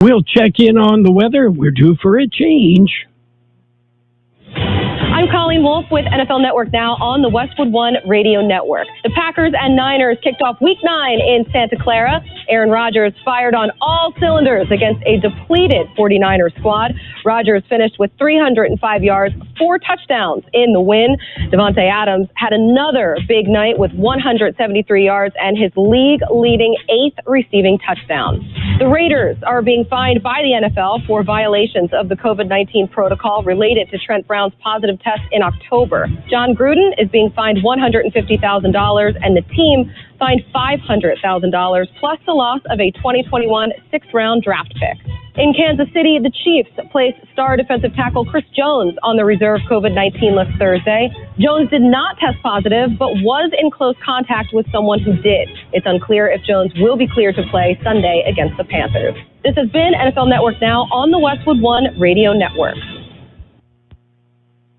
We'll check in on the weather. We're due for a change. I'm Colleen Wolfe with NFL Network Now on the Westwood One Radio Network. The Packers and Niners kicked off Week 9 in Santa Clara. Aaron Rodgers fired on all cylinders against a depleted 49ers squad. Rodgers finished with 305 yards, 4 touchdowns in the win. Devontae Adams had another big night with 173 yards and his league-leading 8th receiving touchdown. The Raiders are being fined by the NFL for violations of the COVID-19 protocol related to Trent Brown's positive test in October. John Gruden is being fined $150,000 and the team fined $500,000 plus the loss of a 2021 sixth-round draft pick. In Kansas City, the Chiefs placed star defensive tackle Chris Jones on the reserve COVID-19 list Thursday. Jones did not test positive, but was in close contact with someone who did. It's unclear if Jones will be cleared to play Sunday against the Panthers. This has been NFL Network Now on the Westwood One Radio Network.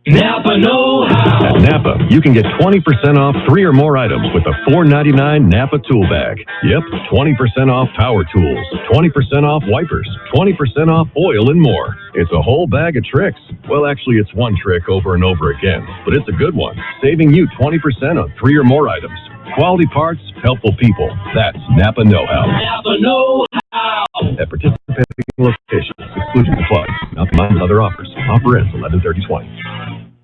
Napa know-how. At Napa, you can get 20% off 3 or more items with a $4.99 Napa tool bag. Yep, 20% off power tools, 20% off wipers, 20% off oil, and more. It's a whole bag of tricks. Well, actually, it's one trick over and over again, but it's a good one, saving you 20% on 3 or more items. Quality parts, helpful people. That's Napa know-how. Napa know-how. At participating locations, excluding the plug. Not combined with other offers. Offer ends 11/30/20.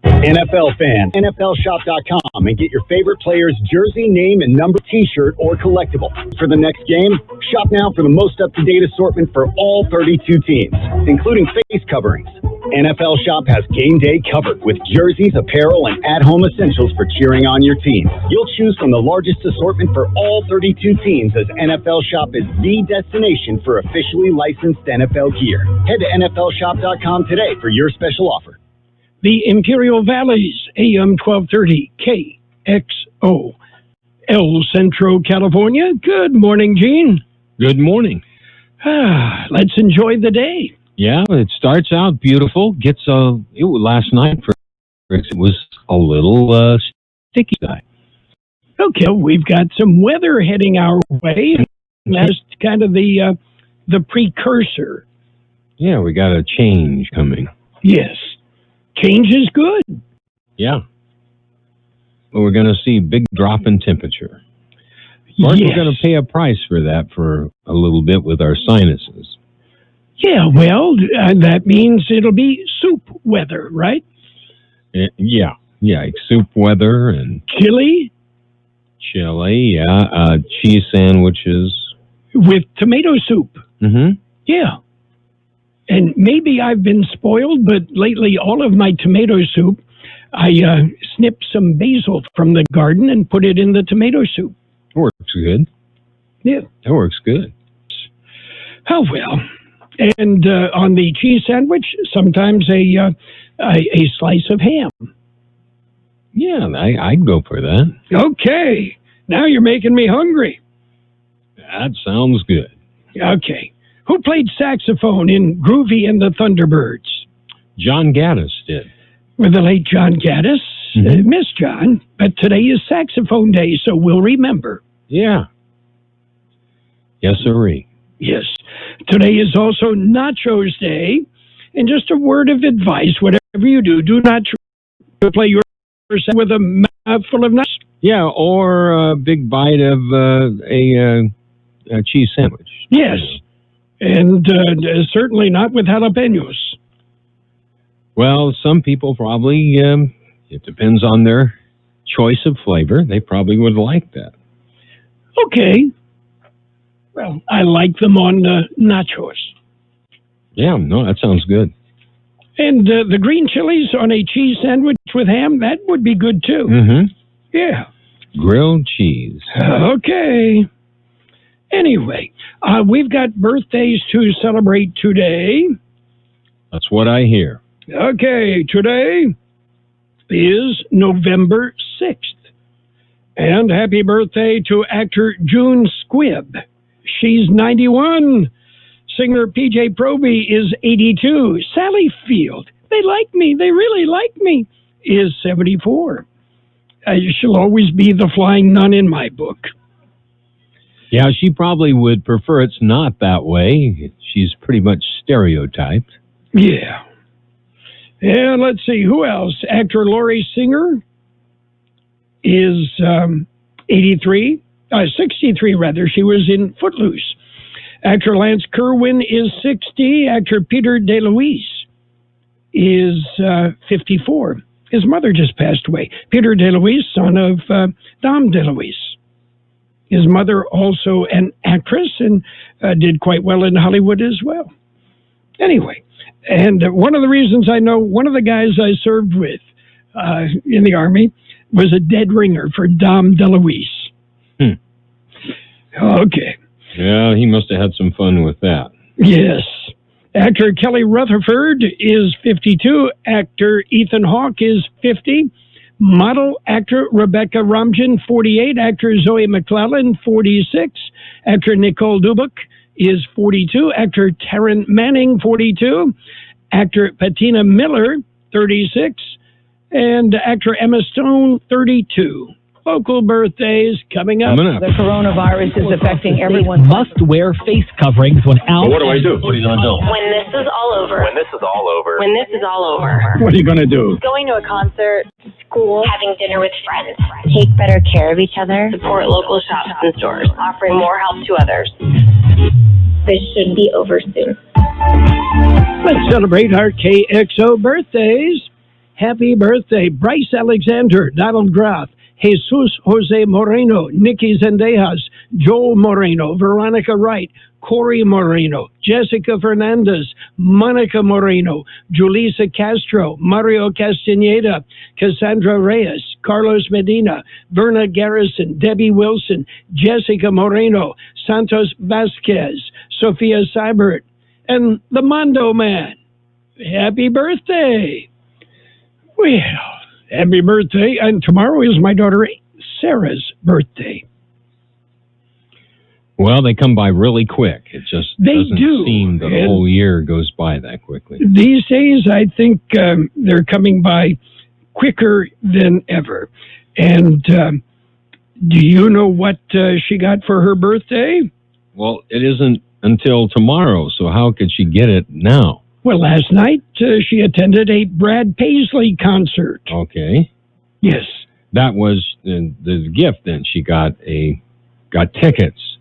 NFL fans, NFLshop.com and get your favorite player's jersey, name, and number t-shirt or collectible. For the next game, shop now for the most up-to-date assortment for all 32 teams, including face coverings. NFL Shop has game day covered with jerseys, apparel, and at-home essentials for cheering on your team. You'll choose from the largest assortment for all 32 teams, as NFL Shop is the destination for officially licensed NFL gear. Head to NFLshop.com today for your special offer. The Imperial Valleys, AM 1230, KXO, El Centro, California. Good morning, Gene. Good morning. Let's enjoy the day. Yeah, it starts out beautiful. Last night for it was a little sticky side. Okay, we've got some weather heading our way. That's kind of the precursor. Yeah, we got a change coming. Yes. Change is good. Yeah. Well, we're going to see a big drop in temperature. Yes. We're going to pay a price for that for a little bit with our sinuses. Yeah, well, that means it'll be soup weather, right? Yeah, soup weather and... Chili, yeah. Cheese sandwiches. With tomato soup. Mm-hmm. Yeah. And maybe I've been spoiled, but lately all of my tomato soup, I snipped some basil from the garden and put it in the tomato soup. Works good. Yeah. That works good. Oh, well. And on the cheese sandwich, sometimes a slice of ham. Yeah, I'd go for that. Okay. Now you're making me hungry. That sounds good. Okay. Who played saxophone in Groovy and the Thunderbirds? John Gaddis did. With the late John Gaddis. Mm-hmm. Miss John. But today is saxophone day, so we'll remember. Yeah. Yes, sirree. Yes. Today is also Nachos Day. And just a word of advice, whatever you do, do not play your with a mouthful of nuts. Yeah, or a big bite of a cheese sandwich. Yes. And certainly not with jalapenos. Well, some people probably, it depends on their choice of flavor. They probably would like that. Okay. Well, I like them on nachos. Yeah, no, that sounds good. And the green chilies on a cheese sandwich with ham, that would be good too. Mm-hmm. Yeah. Grilled cheese. Okay. Anyway, we've got birthdays to celebrate today. That's what I hear. Okay, today is November 6th. And happy birthday to actor June Squibb. She's 91. Singer PJ Proby is 82. Sally Field, they like me, they really like me, is 74. She'll always be the flying nun in my book. Yeah, she probably would prefer it's not that way. She's pretty much stereotyped. Yeah. And let's see, who else? Actor Laurie Singer is 63 rather. She was in Footloose. Actor Lance Kerwin is 60. Actor Peter DeLuise is 54. His mother just passed away. Peter DeLuise, son of Dom DeLuise. His mother also an actress and did quite well in Hollywood as well. Anyway, and one of the reasons I know one of the guys I served with in the Army was a dead ringer for Dom DeLuise. Okay. Yeah, he must have had some fun with that. Yes. Actor Kelly Rutherford is 52. Actor Ethan Hawke is 50. Model actor Rebecca Romijn, 48. Actor Zoe McClellan, 46. Actor Nicole Dubuc is 42. Actor Taryn Manning, 42. Actor Patina Miller, 36. And actor Emma Stone, 32. Local birthdays coming up. The coronavirus is affecting everyone. Must wear face coverings when out. What do I do? What are you going to do? When this is all over. When this is all over. When this is all over. What are you going to do? Going to a concert, school, having dinner with friends. Take better care of each other. Support local shops and stores. Offering more help to others. This should be over soon. Let's celebrate our KXO birthdays. Happy birthday, Bryce Alexander, Donald Groff, Jesus Jose Moreno, Nikki Zendejas, Joel Moreno, Veronica Wright, Corey Moreno, Jessica Fernandez, Monica Moreno, Julissa Castro, Mario Castaneda, Cassandra Reyes, Carlos Medina, Verna Garrison, Debbie Wilson, Jessica Moreno, Santos Vasquez, Sophia Seibert, and the Mondo Man. Happy birthday! Well, happy birthday. And tomorrow is my daughter Sarah's birthday. Well, they come by really quick. It just doesn't seem that the whole year goes by that quickly. These days, I think they're coming by quicker than ever. And do you know what she got for her birthday? Well, it isn't until tomorrow, so how could she get it now? Well, last night she attended a Brad Paisley concert. Okay. Yes. That was the gift then. She got tickets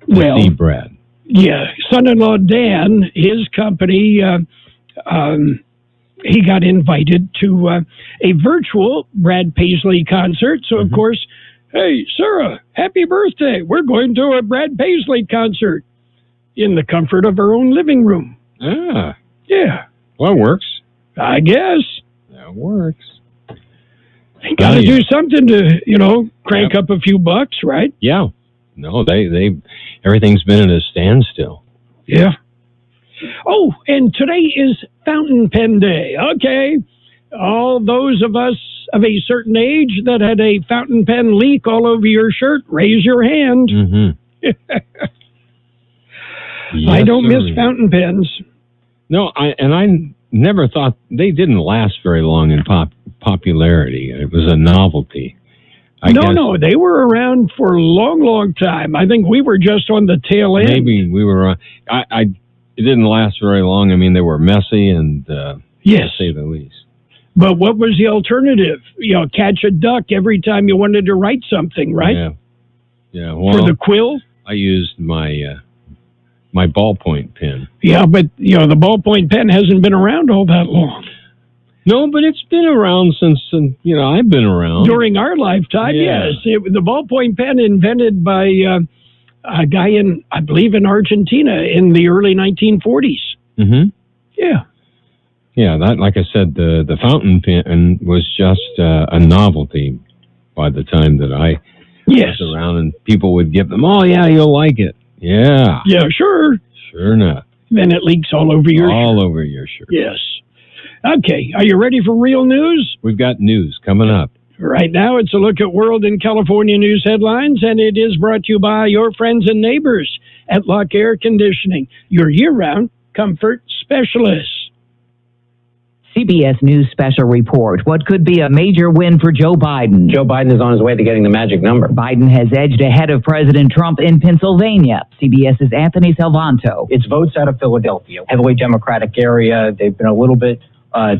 to see Brad. Yeah. Son-in-law Dan, his company, he got invited to a virtual Brad Paisley concert. So, of course, hey, Sarah, happy birthday. We're going to a Brad Paisley concert in the comfort of our own living room. Ah. Yeah. Well, it works. I guess. That works. Got to do something to, crank up a few bucks, right? Yeah. No, they everything's been at a standstill. Yeah. Oh, and today is Fountain Pen Day. Okay. All those of us of a certain age that had a fountain pen leak all over your shirt, raise your hand. Yes, I don't miss fountain pens. No, I never thought they didn't last very long in popularity. It was a novelty. No, they were around for a long, long time. I think we were just on the tail end. Maybe we were. It didn't last very long. I mean, they were messy and yes, to say the least. But what was the alternative? Catch a duck every time you wanted to write something, right? Yeah. Well, for the quill, I used my ballpoint pen. Yeah, but the ballpoint pen hasn't been around all that long. No, but it's been around since I've been around. During our lifetime, yes. The ballpoint pen invented by a guy I believe in Argentina in the early 1940s. Mm-hmm. Yeah. Yeah, that, like I said, the fountain pen was just a novelty by the time that I was around, and people would give them, oh, yeah, you'll like it. Yeah. Yeah, sure. Sure enough. Then it leaks all over your shirt. All over your shirt. Yes. Okay, are you ready for real news? We've got news coming up. Right now, it's a look at world and California news headlines, and it is brought to you by your friends and neighbors at Lock Air Conditioning, your year-round comfort specialists. CBS News special report. What could be a major win for Joe Biden? Joe Biden is on his way to getting the magic number. Biden has edged ahead of President Trump in Pennsylvania. CBS's Anthony Salvanto. It's votes out of Philadelphia, heavily Democratic area. They've been a little bit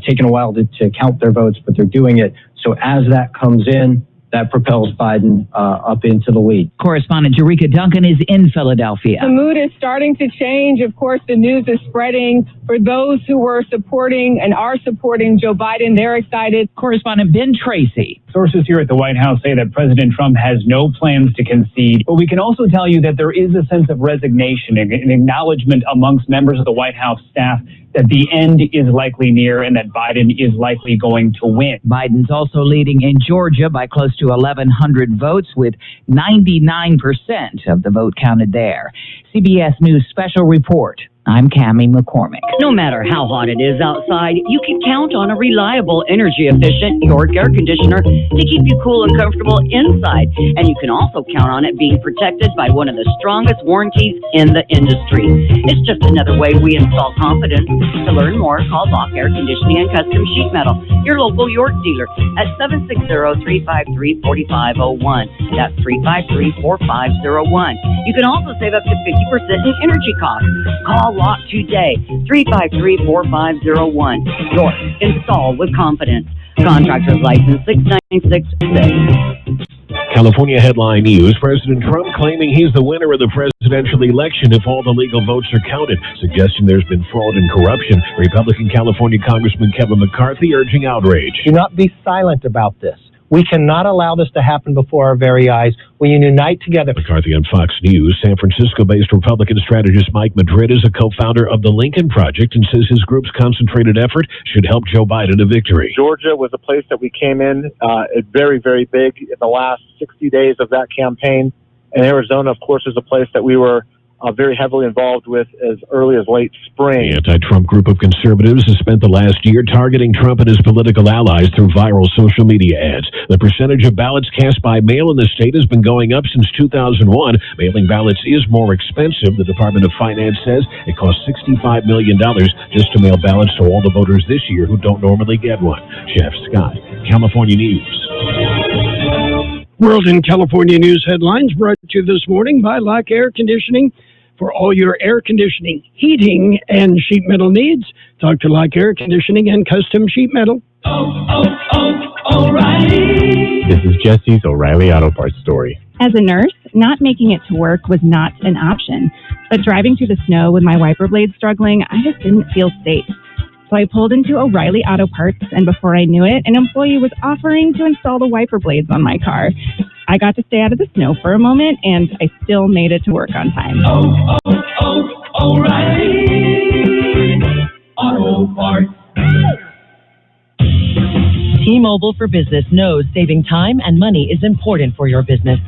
taken a while to count their votes, but they're doing it. So as that comes in, that propels Biden up into the lead. Correspondent Jerika Duncan is in Philadelphia. The mood is starting to change. Of course, the news is spreading. For those who were supporting and are supporting Joe Biden, they're excited. Correspondent Ben Tracy. Sources here at the White House say that President Trump has no plans to concede, but we can also tell you that there is a sense of resignation, an acknowledgement amongst members of the White House staff that the end is likely near and that Biden is likely going to win. Biden's also leading in Georgia by close to 1,100 votes, with 99% of the vote counted there. CBS News special report. I'm Cammie McCormick. No matter how hot it is outside, you can count on a reliable, energy-efficient York air conditioner to keep you cool and comfortable inside. And you can also count on it being protected by one of the strongest warranties in the industry. It's just another way we install confidence. To learn more, call Lock Air Conditioning and Custom Sheet Metal, your local York dealer, at 760-353-4501. That's 353-4501. You can also save up to 50% in energy costs. Call Lock today, 353-4501. York, install with confidence. Contractor's license 6966. California headline news, President Trump claiming he's the winner of the presidential election if all the legal votes are counted, suggesting there's been fraud and corruption. Republican California Congressman Kevin McCarthy urging outrage. Do not be silent about this. We cannot allow this to happen before our very eyes. We unite together. McCarthy on Fox News. San Francisco-based Republican strategist Mike Madrid is a co-founder of the Lincoln Project and says his group's concentrated effort should help Joe Biden to victory. Georgia was a place that we came in very, very big in the last 60 days of that campaign. And Arizona, of course, is a place that we were very heavily involved with as early as late spring. The anti-Trump group of conservatives has spent the last year targeting Trump and his political allies through viral social media ads. The percentage of ballots cast by mail in the state has been going up since 2001. Mailing ballots is more expensive. The Department of Finance says it costs $65 million just to mail ballots to all the voters this year who don't normally get one. Jeff Scott, California News. World in California News headlines brought to you this morning by Lock Air Conditioning. For all your air conditioning, heating, and sheet metal needs, talk to Lock Air Conditioning and Custom Sheet Metal. O'Reilly. This is Jesse's O'Reilly Auto Parts story. As a nurse, not making it to work was not an option. But driving through the snow with my wiper blades struggling, I just didn't feel safe. So I pulled into O'Reilly Auto Parts, and before I knew it, an employee was offering to install the wiper blades on my car. I got to stay out of the snow for a moment, and I still made it to work on time. O'Reilly Auto Parts. T-Mobile for Business knows saving time and money is important for your business.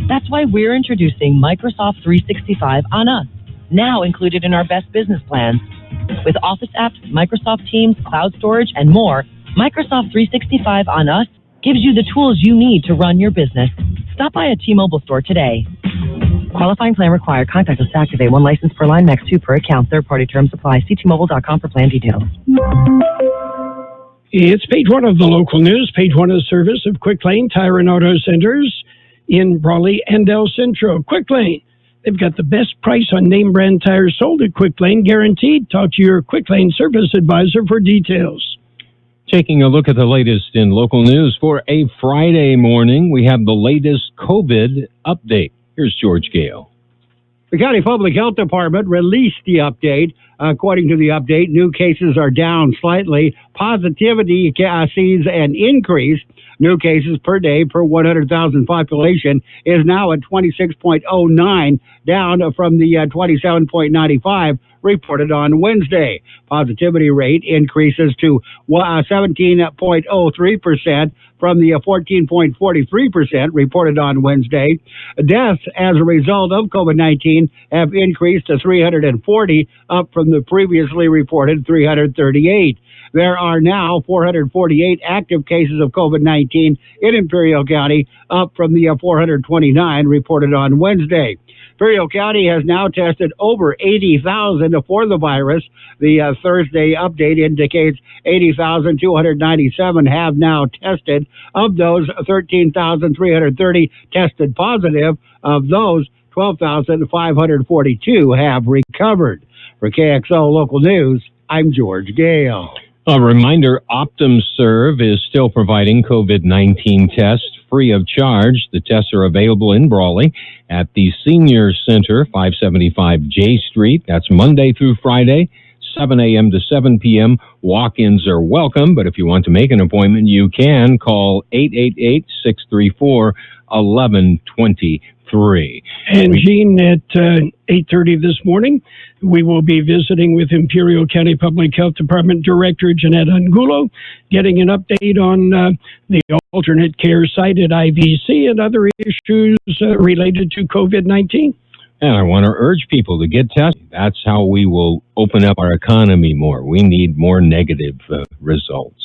That's why we're introducing Microsoft 365 on Us, now included in our best business plans. With Office apps, Microsoft Teams, cloud storage, and more, Microsoft 365 on Us gives you the tools you need to run your business. Stop by a T-Mobile store today. Qualifying plan required. Contactless to activate. 1 license per line, max 2 per account. Third-party terms apply. See T-Mobile.com for plan details. It's page one of the local news. Page one of the service of Quick Lane Tire and Auto Centers in Brawley and El Centro. Quick Lane. They've got the best price on name brand tires sold at Quick Lane, guaranteed. Talk to your Quick Lane service advisor for details. Taking a look at the latest in local news for a Friday morning, we have the latest COVID update. Here's George Gale. The County Public Health Department released the update. According to the update, new cases are down slightly. Positivity sees an increase. New cases per day per 100,000 population is now at 26.09, down from the 27.95 reported on Wednesday. Positivity rate increases to 17.03% from the 14.43% reported on Wednesday. Deaths as a result of COVID-19 have increased to 340, up from the previously reported 338. There are now 448 active cases of COVID-19 in Imperial County, up from the 429 reported on Wednesday. Imperial County has now tested over 80,000 for the virus. The Thursday update indicates 80,297 have now tested. Of those, 13,330 tested positive. Of those, 12,542 have recovered. For KXO Local News, I'm George Gale. A reminder, OptumServe is still providing COVID-19 tests free of charge. The tests are available in Brawley at the Senior Center, 575 J Street. That's Monday through Friday, 7 a.m. to 7 p.m. Walk-ins are welcome, but if you want to make an appointment, you can call 888-634-1123. And Gene, at 8:30 this morning, we will be visiting with Imperial County Public Health Department Director Jeanette Angulo, getting an update on the alternate care site at IVC and other issues related to COVID-19. And I want to urge people to get tested. That's how we will open up our economy more. We need more negative results.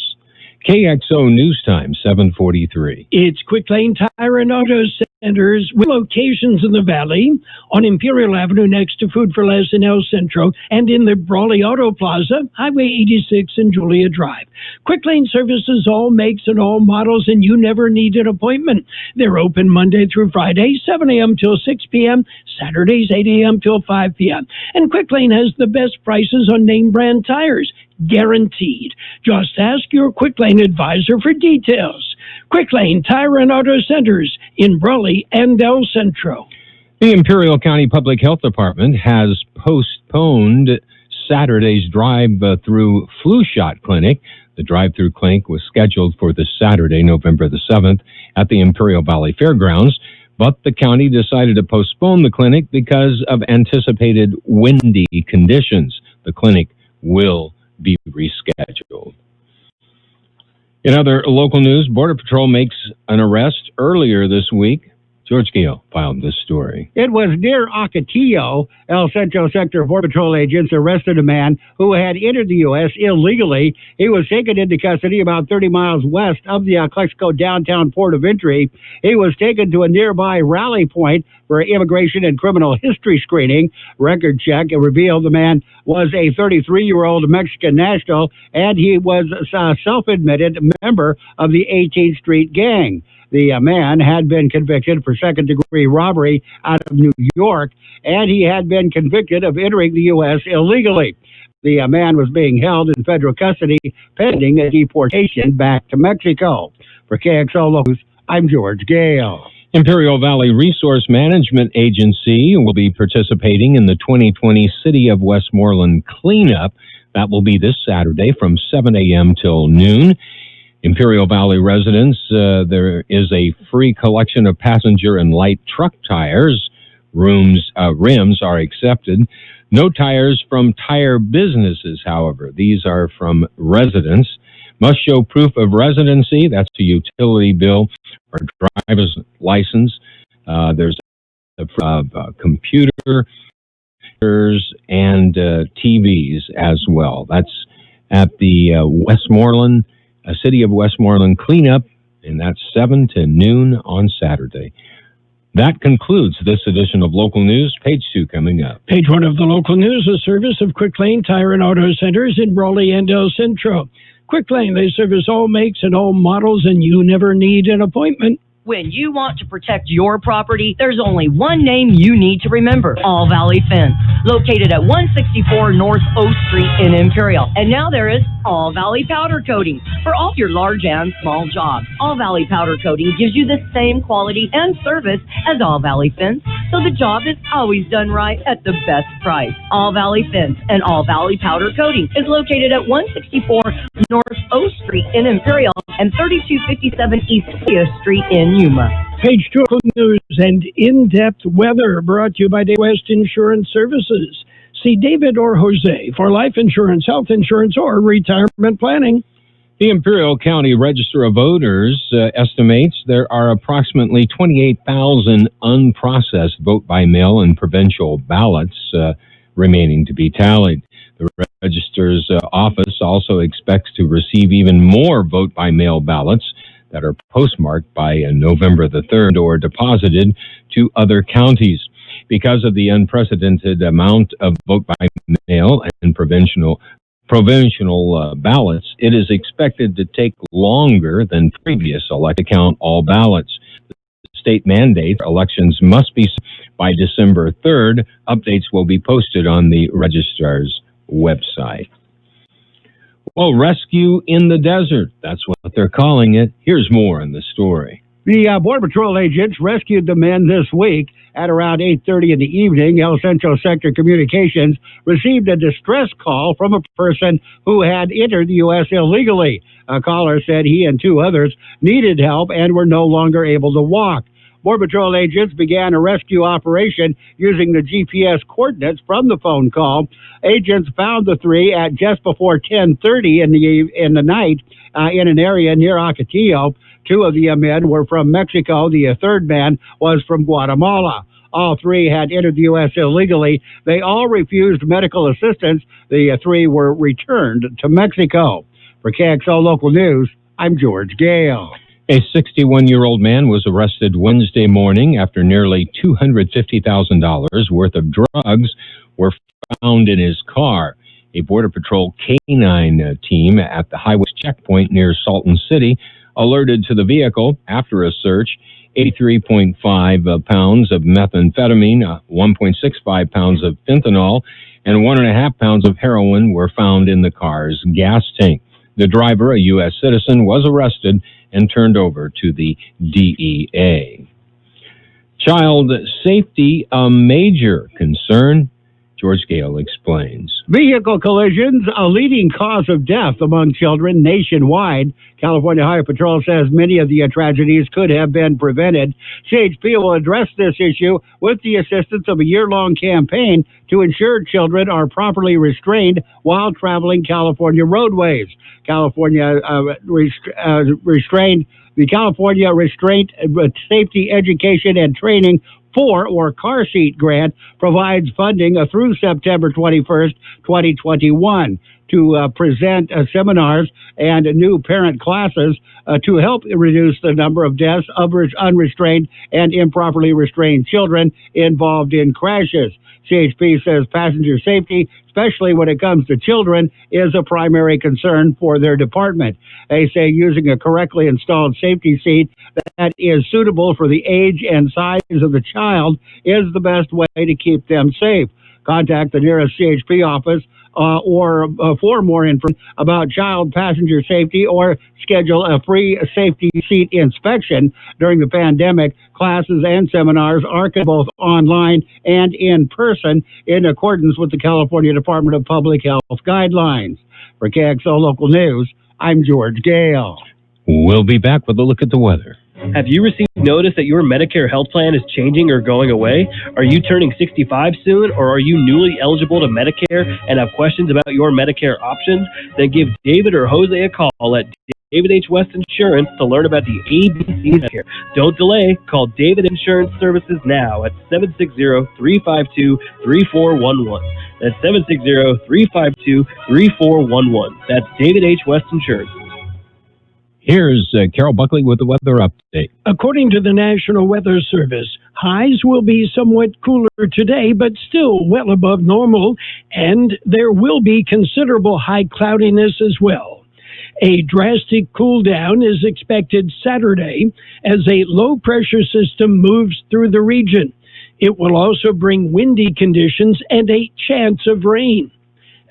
KXO News Time, 7:43. It's Quick Lane Tire and Auto Centers with locations in the Valley, on Imperial Avenue next to Food for Less in El Centro, and in the Brawley Auto Plaza, Highway 86 and Julia Drive. Quick Lane services all makes and all models, and you never need an appointment. They're open Monday through Friday, 7 a.m. till 6 p.m., Saturdays 8 a.m. till 5 p.m. And Quick Lane has the best prices on name brand tires, guaranteed. Just ask your Quick Lane advisor for details. Quick Lane Tire and Auto Centers in Brawley and El Centro. The Imperial County Public Health Department has postponed Saturday's drive-through flu shot clinic. The drive-through clinic was scheduled for this Saturday, November the 7th, at the Imperial Valley Fairgrounds, but the county decided to postpone the clinic because of anticipated windy conditions. The clinic will be rescheduled. In other local news, Border Patrol makes an arrest earlier this week. George Gale filed this story. It was near Ocotillo. El Centro Sector Border Patrol agents arrested a man who had entered the U.S. illegally. He was taken into custody about 30 miles west of the Kxo downtown port of entry. He was taken to a nearby rally point for immigration and criminal history screening. Record check revealed the man was a 33-year-old Mexican national, and he was a self-admitted member of the 18th Street Gang. The man had been convicted for second-degree robbery out of New York, and he had been convicted of entering the U.S. illegally. The man was being held in federal custody pending a deportation back to Mexico. For KXO News, I'm George Gale. Imperial Valley Resource Management Agency will be participating in the 2020 City of Westmoreland cleanup. That will be this Saturday from 7 a.m. till noon. Imperial Valley residents, there is a free collection of passenger and light truck tires. Rims are accepted. No tires from tire businesses, however. These are from residents. Must show proof of residency. That's a utility bill or driver's license. There's a computer and TVs as well. That's at the Westmoreland City of Westmoreland cleanup, and that's 7 to noon on Saturday. That concludes this edition of Local News. Page 2 coming up. Page 1 of the Local News, a service of Quick Lane Tire and Auto Centers in Brawley and El Centro. Quick Lane, they service all makes and all models, and you never need an appointment. When you want to protect your property, there's only one name you need to remember: All Valley Fence, located at 164 North O Street in Imperial. And now there is All Valley Powder Coating for all your large and small jobs. All Valley Powder Coating gives you the same quality and service as All Valley Fence, so the job is always done right at the best price. All Valley Fence and All Valley Powder Coating is located at 164 North O Street in Imperial and 3257 East Cleo Street in Yuma. Page 2 of News and in-depth weather brought to you by Day West Insurance Services. See David or Jose for life insurance, health insurance, or retirement planning. The Imperial County Register of Voters estimates there are approximately 28,000 unprocessed vote-by-mail and provincial ballots remaining to be tallied. The Register's office also expects to receive even more vote-by-mail ballots that are postmarked by November the 3rd or deposited to other counties. Because of the unprecedented amount of vote by mail and provincial ballots, it is expected to take longer than previous election to count all ballots. The state mandate elections must be by December 3rd. Updates will be posted on the registrar's website. Well, rescue in the desert, that's what they're calling it. Here's more in the story. The Border Patrol agents rescued the men this week at around 8:30 in the evening. El Centro Sector Communications received a distress call from a person who had entered the U.S. illegally. A caller said he and two others needed help and were no longer able to walk. Border Patrol agents began a rescue operation using the GPS coordinates from the phone call. Agents found the three at just before 10:30 in the night in an area near Ocotillo. Two of the men were from Mexico. The third man was from Guatemala. All three had entered the U.S. illegally. They all refused medical assistance. The three were returned to Mexico. For Kxo Local News, I'm George Gale. A 61-year-old man was arrested Wednesday morning after nearly $250,000 worth of drugs were found in his car. A Border Patrol K-9 team at the highway checkpoint near Salton City alerted to the vehicle. After a search, 83.5 pounds of methamphetamine, 1.65 pounds of fentanyl, and 1.5 pounds of heroin were found in the car's gas tank. The driver, a U.S. citizen, was arrested and turned over to the DEA. Child safety, a major concern. George Gale explains. Vehicle collisions, a leading cause of death among children nationwide. California Highway Patrol says many of the tragedies could have been prevented. CHP will address this issue with the assistance of a year-long campaign to ensure children are properly restrained while traveling California roadways. The California Restraint Safety Education and Training or car seat grant provides funding through September 21st, 2021 to present seminars and new parent classes to help reduce the number of deaths of unrestrained and improperly restrained children involved in crashes. CHP says passenger safety, especially when it comes to children, is a primary concern for their department. They say using a correctly installed safety seat that is suitable for the age and size of the child is the best way to keep them safe. Contact the nearest CHP office or for more information about child passenger safety or schedule a free safety seat inspection. During the pandemic, classes and seminars are both online and in person in accordance with the California Department of Public Health guidelines. For KXO Local News, I'm George Gale. We'll be back with a look at the weather. Have you received notice that your Medicare health plan is changing or going away? Are you turning 65 soon, or are you newly eligible to Medicare and have questions about your Medicare options? Then give David or Jose a call at David H. West Insurance to learn about the ABCs Medicare. Don't delay. Call David Insurance Services now at 760-352-3411. That's 760-352-3411. That's David H. West Insurance. Here's Carroll Buckley with the weather update. According to the National Weather Service, highs will be somewhat cooler today, but still well above normal, and there will be considerable high cloudiness as well. A drastic cool down is expected Saturday as a low-pressure system moves through the region. It will also bring windy conditions and a chance of rain.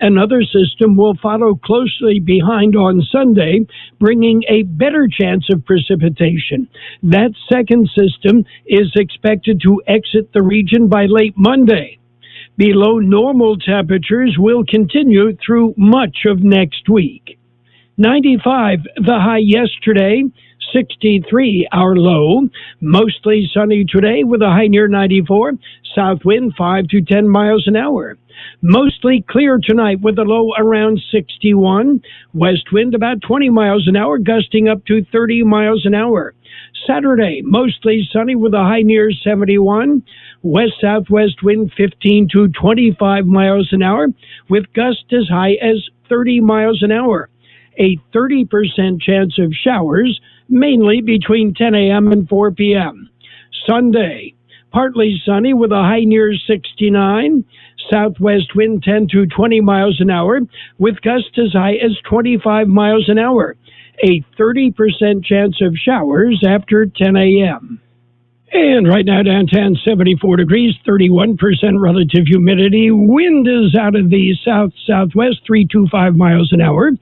Another system will follow closely behind on Sunday, bringing a better chance of precipitation. That second system is expected to exit the region by late Monday. Below normal temperatures will continue through much of next week. 95, the high yesterday. 63, our low. Mostly sunny today with a high near 94. South wind 5 to 10 miles an hour. Mostly clear tonight with a low around 61. West wind about 20 miles an hour, gusting up to 30 miles an hour. Saturday, mostly sunny with a high near 71. West-southwest wind 15 to 25 miles an hour, with gusts as high as 30 miles an hour. A 30% chance of showers, mainly between 10 a.m. and 4 p.m. Sunday, partly sunny with a high near 69. Southwest wind 10 to 20 miles an hour with gusts as high as 25 miles an hour. A 30% chance of showers after 10 a.m. And right now downtown 74 degrees, 31% relative humidity. Wind is out of the south-southwest, 325 miles an hour.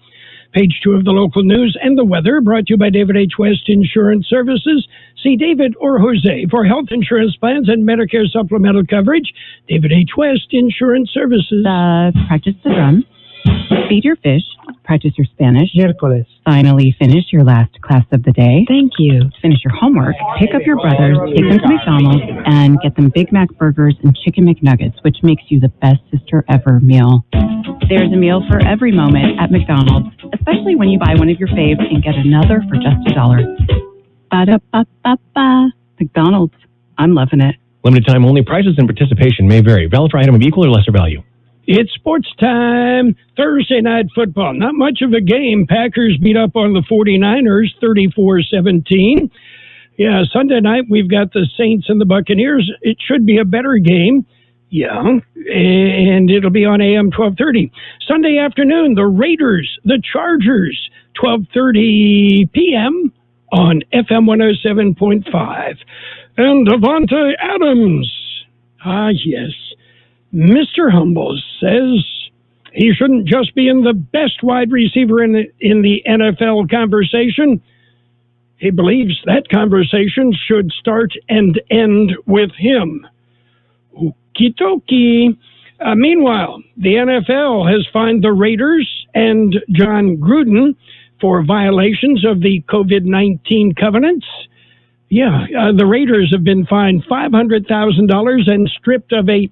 Page 2 of the local news and the weather brought to you by David H. West Insurance Services. See David or Jose for health insurance plans and Medicare supplemental coverage. David H. West Insurance Services. Practice the drum. Feed your fish. Practice your Spanish. Miércoles. Finally finish your last class of the day. Thank you. Finish your homework. Pick up your brothers. Take them to McDonald's and get them Big Mac burgers and chicken McNuggets, which makes you the best sister ever meal. There's a meal for every moment at McDonald's, especially when you buy one of your faves and get another for just $1. Ba-da-ba-ba-ba. McDonald's. I'm loving it. Limited time only. Prices and participation may vary. Valid for item of equal or lesser value. It's sports time. Thursday night football. Not much of a game. Packers beat up on the 49ers 34-17. Yeah, Sunday night we've got the Saints and the Buccaneers. It should be a better game. Yeah, and it'll be on AM 1230. Sunday afternoon, the Raiders, the Chargers, 12:30 p.m. on FM 107.5. And Devontae Adams. Ah, yes. Mr. Humble says he shouldn't just be in the best wide receiver in the NFL conversation. He believes that conversation should start and end with him. Okie dokie. Meanwhile, the NFL has fined the Raiders and John Gruden for violations of the COVID-19 covenants. Yeah, the Raiders have been fined $500,000 and stripped of a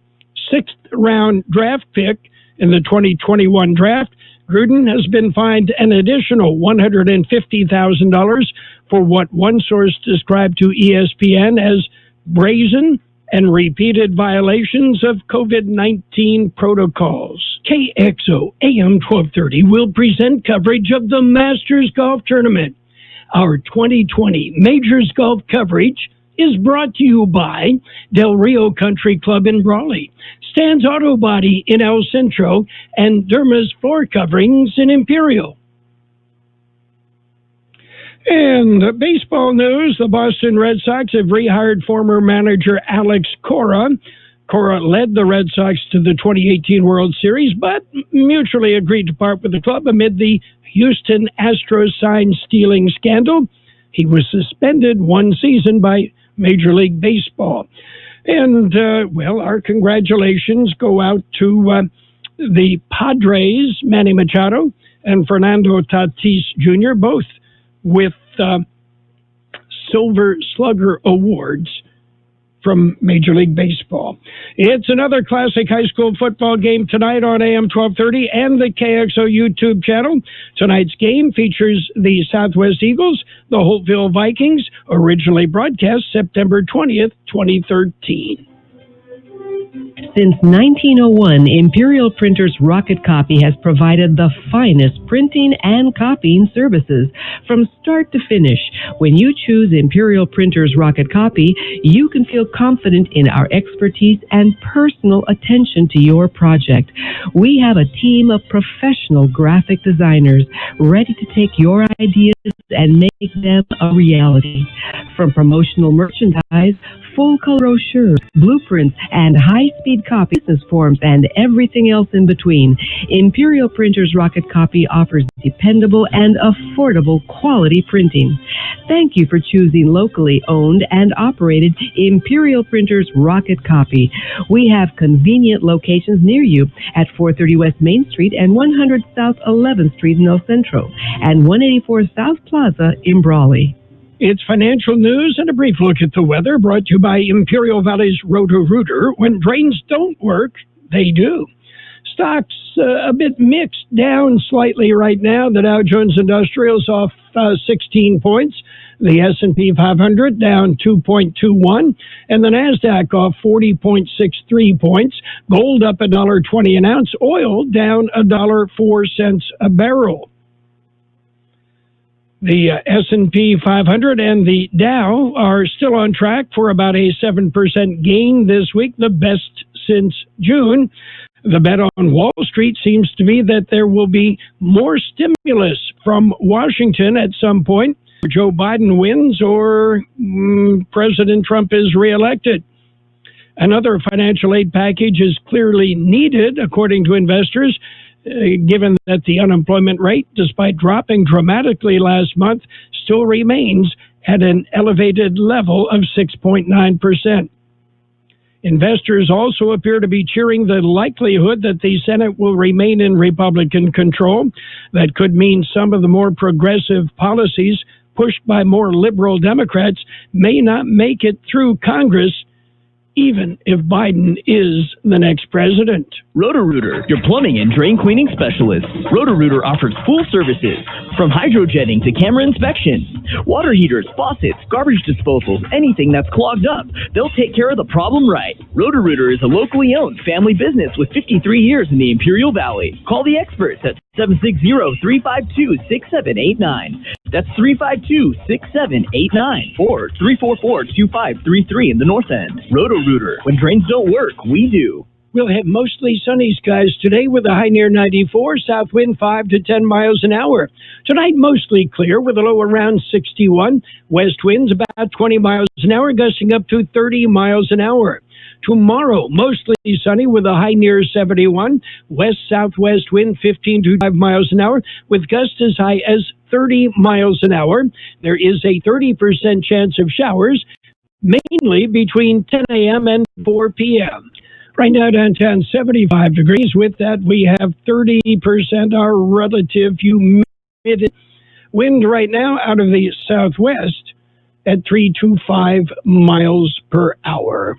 sixth-round draft pick in the 2021 draft. Gruden has been fined an additional $150,000 for what one source described to ESPN as brazen and repeated violations of COVID-19 protocols. Kxo AM 1230 will present coverage of the Masters Golf Tournament. Our 2020 Majors Golf coverage is brought to you by Del Rio Country Club in Brawley, Stan's Auto Body in El Centro, and Derma's Floor Coverings in Imperial. And baseball news, the Boston Red Sox have rehired former manager Alex Cora. Cora led the Red Sox to the 2018 World Series, but mutually agreed to part with the club amid the Houston Astros sign stealing scandal. He was suspended one season by Major League Baseball. And, well, our congratulations go out to the Padres, Manny Machado and Fernando Tatis Jr., both with Silver Slugger Awards from Major League Baseball. It's another classic high school football game tonight on AM 1230 and the KXO YouTube channel. Tonight's game features the Southwest Eagles, the Holtville Vikings, originally broadcast September 20th, 2013. Since 1901, Imperial Printers Rocket Copy has provided the finest printing and copying services from start to finish. When you choose Imperial Printers Rocket Copy, you can feel confident in our expertise and personal attention to your project. We have a team of professional graphic designers ready to take your ideas and make them a reality. From promotional merchandise, full-color brochures, blueprints, and high-speed copy business forms, and everything else in between, Imperial Printers Rocket Copy offers dependable and affordable quality printing. Thank you for choosing locally owned and operated Imperial Printers Rocket Copy. We have convenient locations near you at 430 West Main Street and 100 South 11th Street in El Centro, and 184 South Plaza in Brawley. It's financial news and a brief look at the weather brought to you by Imperial Valley's Roto-Rooter. When drains don't work, they do. Stocks a bit mixed, down slightly right now. The Dow Jones Industrial's off 16 points. The S&P 500 down 2.21, and the Nasdaq off 40.63 points. Gold up $1.20 an ounce. Oil down $1.04 a barrel. The S&P 500 and the Dow are still on track for about a 7% gain this week, the best since June. The bet on Wall Street seems to be that there will be more stimulus from Washington at some point. Joe Biden wins or President Trump is reelected. Another financial aid package is clearly needed, according to investors, given that the unemployment rate, despite dropping dramatically last month, still remains at an elevated level of 6.9%. Investors also appear to be cheering the likelihood that the Senate will remain in Republican control. That could mean some of the more progressive policies pushed by more liberal Democrats may not make it through Congress, even if Biden is the next president. Roto-Rooter, your plumbing and drain cleaning specialist. Roto-Rooter offers full services, from hydrojetting to camera inspection. Water heaters, faucets, garbage disposals, anything that's clogged up. They'll take care of the problem right. Roto-Rooter is a locally owned family business with 53 years in the Imperial Valley. Call the experts at 760-352-6789. That's 352-6789 or 344-2533 in the North End. Roto-Rooter. When drains don't work, we do. We'll have mostly sunny skies today with a high near 94, south wind 5 to 10 miles an hour. Tonight, mostly clear with a low around 61. West winds about 20 miles an hour, gusting up to 30 miles an hour. Tomorrow, mostly sunny with a high near 71. West-southwest wind 15 to 5 miles an hour with gusts as high as 30 miles an hour. There is a 30% chance of showers, mainly between 10 a.m. and 4 p.m. Right now, downtown, 75 degrees. With that, we have 30% our relative humidity. Wind right now out of the southwest at 3 to 5 miles per hour.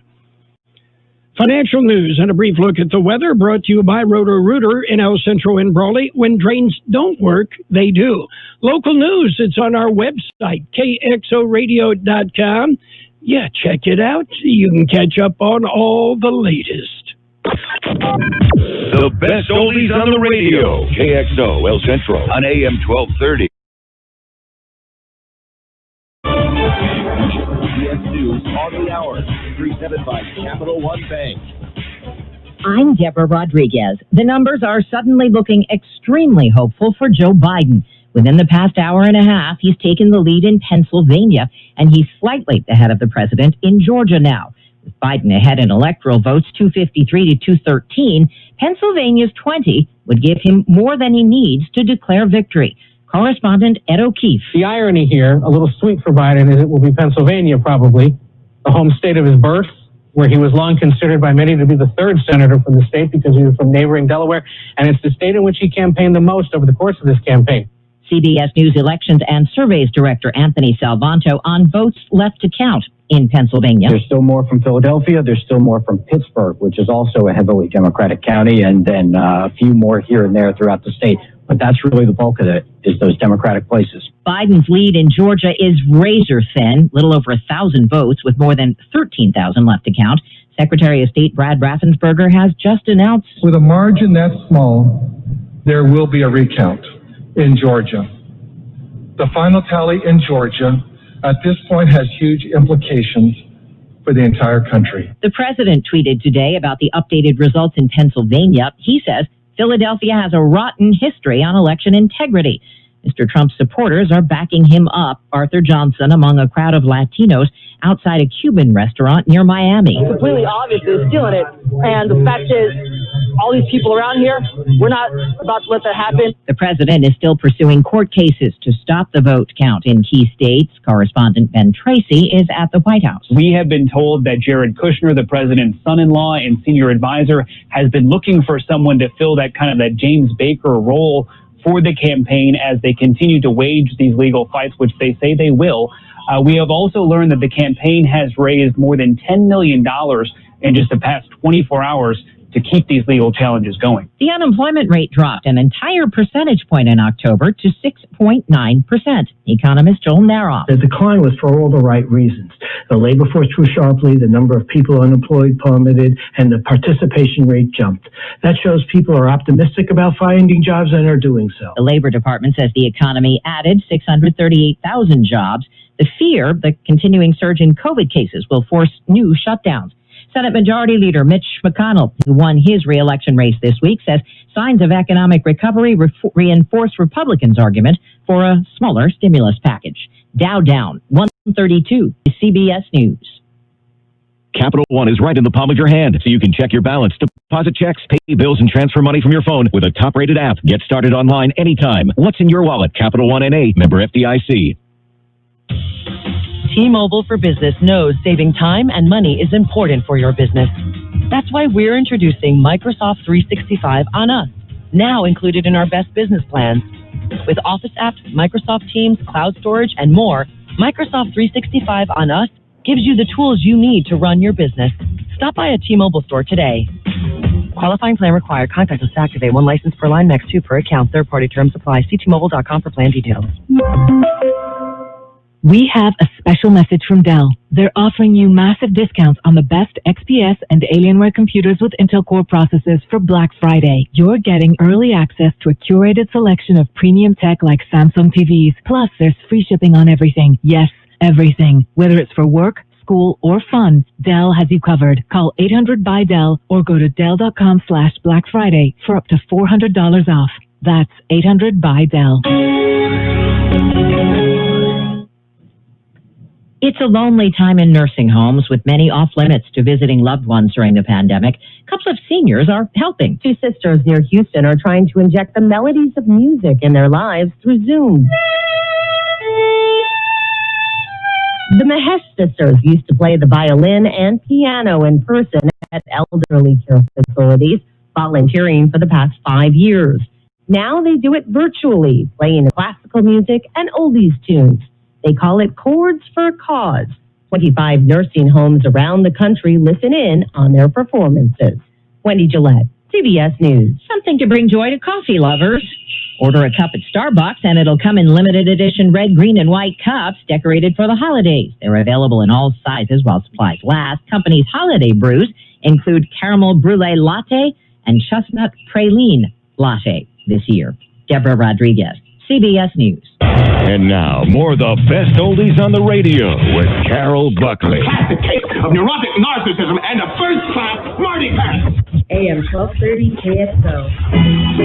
Financial news and a brief look at the weather brought to you by Roto-Rooter in El Centro and Brawley. When drains don't work, they do. Local news, it's on our website, kxoradio.com. Yeah, check it out. You can catch up on all the latest. The best oldies on the radio. KXO El Centro on AM 1230. CBS News on the hour. 375 Capital One Bank. I'm Deborah Rodriguez. The numbers are suddenly looking extremely hopeful for Joe Biden. Within the past hour and a half, he's taken the lead in Pennsylvania, and he's slightly ahead of the president in Georgia now. With Biden ahead in electoral votes 253 to 213, Pennsylvania's 20 would give him more than he needs to declare victory. Correspondent Ed O'Keefe. The irony here, a little sweet for Biden, is it will be Pennsylvania probably, the home state of his birth, where he was long considered by many to be the third senator from the state because he was from neighboring Delaware, and it's the state in which he campaigned the most over the course of this campaign. CBS News Elections and Surveys Director Anthony Salvanto on votes left to count in Pennsylvania. There's still more from Philadelphia. There's still more from Pittsburgh, which is also a heavily Democratic county, and then a few more here and there throughout the state. But that's really the bulk of it, is those Democratic places. Biden's lead in Georgia is razor thin, little over 1,000 votes with more than 13,000 left to count. Secretary of State Brad Raffensperger has just announced, with a margin that small, there will be a recount in Georgia. The final tally in Georgia at this point has huge implications for the entire country. The president tweeted today about the updated results in Pennsylvania. He says Philadelphia has a rotten history on election integrity. Mr. Trump's supporters are backing him up. Arthur Johnson among a crowd of Latinos outside a Cuban restaurant near Miami. It's completely obvious they're stealing it. And the fact is, all these people around here, we're not about to let that happen. The president is still pursuing court cases to stop the vote count in key states. Correspondent Ben Tracy is at the White House. We have been told that Jared Kushner, the president's son-in-law and senior advisor, has been looking for someone to fill that James Baker role for the campaign as they continue to wage these legal fights, which they say they will. We have also learned that the campaign has raised more than $10 million in just the past 24 hours to keep these legal challenges going. The unemployment rate dropped an entire percentage point in October to 6.9%. Economist Joel Naroff. The decline was for all the right reasons. The labor force grew sharply, the number of people unemployed plummeted, and the participation rate jumped. That shows people are optimistic about finding jobs and are doing so. The Labor Department says the economy added 638,000 jobs. The fear the continuing surge in COVID cases will force new shutdowns. Senate Majority Leader Mitch McConnell, who won his re-election race this week, says signs of economic recovery reinforce Republicans' argument for a smaller stimulus package. Dow down 132. CBS News. Capital One is right in the palm of your hand, so you can check your balance, deposit checks, pay bills, and transfer money from your phone with a top-rated app. Get started online anytime. What's in your wallet? Capital One N.A., member FDIC. T-Mobile for Business knows saving time and money is important for your business. That's why we're introducing Microsoft 365 on us, now included in our best business plans. With Office apps, Microsoft Teams, cloud storage, and more, Microsoft 365 on us gives you the tools you need to run your business. Stop by a T-Mobile store today. Qualifying plan required. Contact us to activate. 1 license per line, max 2 per account. Third-party terms apply. See T-Mobile.com for plan details. We have a special message from Dell. They're offering you massive discounts on the best XPS and Alienware computers with Intel Core processors for Black Friday. You're getting early access to a curated selection of premium tech like Samsung TVs. Plus, there's free shipping on everything. Yes, everything. Whether it's for work, school, or fun, Dell has you covered. Call 800-BY-DELL or go to Dell.com/Black Friday for up to $400 off. That's 800-BY-DELL. It's a lonely time in nursing homes, with many off limits to visiting loved ones during the pandemic. A couple of seniors are helping. 2 sisters near Houston are trying to inject the melodies of music in their lives through Zoom. The Mahesh sisters used to play the violin and piano in person at elderly care facilities, volunteering for the past 5 years. Now they do it virtually, playing classical music and oldies tunes. They call it Chords for a Cause. 25 nursing homes around the country listen in on their performances. Wendy Gillette, CBS News. Something to bring joy to coffee lovers. Order a cup at Starbucks and it'll come in limited edition red, green, and white cups decorated for the holidays. They're available in all sizes while supplies last. Company's holiday brews include caramel brulee latte and chestnut praline latte this year. Deborah Rodriguez, CBS News. And now, more of the best oldies on the radio with Carroll Buckley. Classic case of neurotic narcissism and a first-class smarty pants. AM 1230 KXO.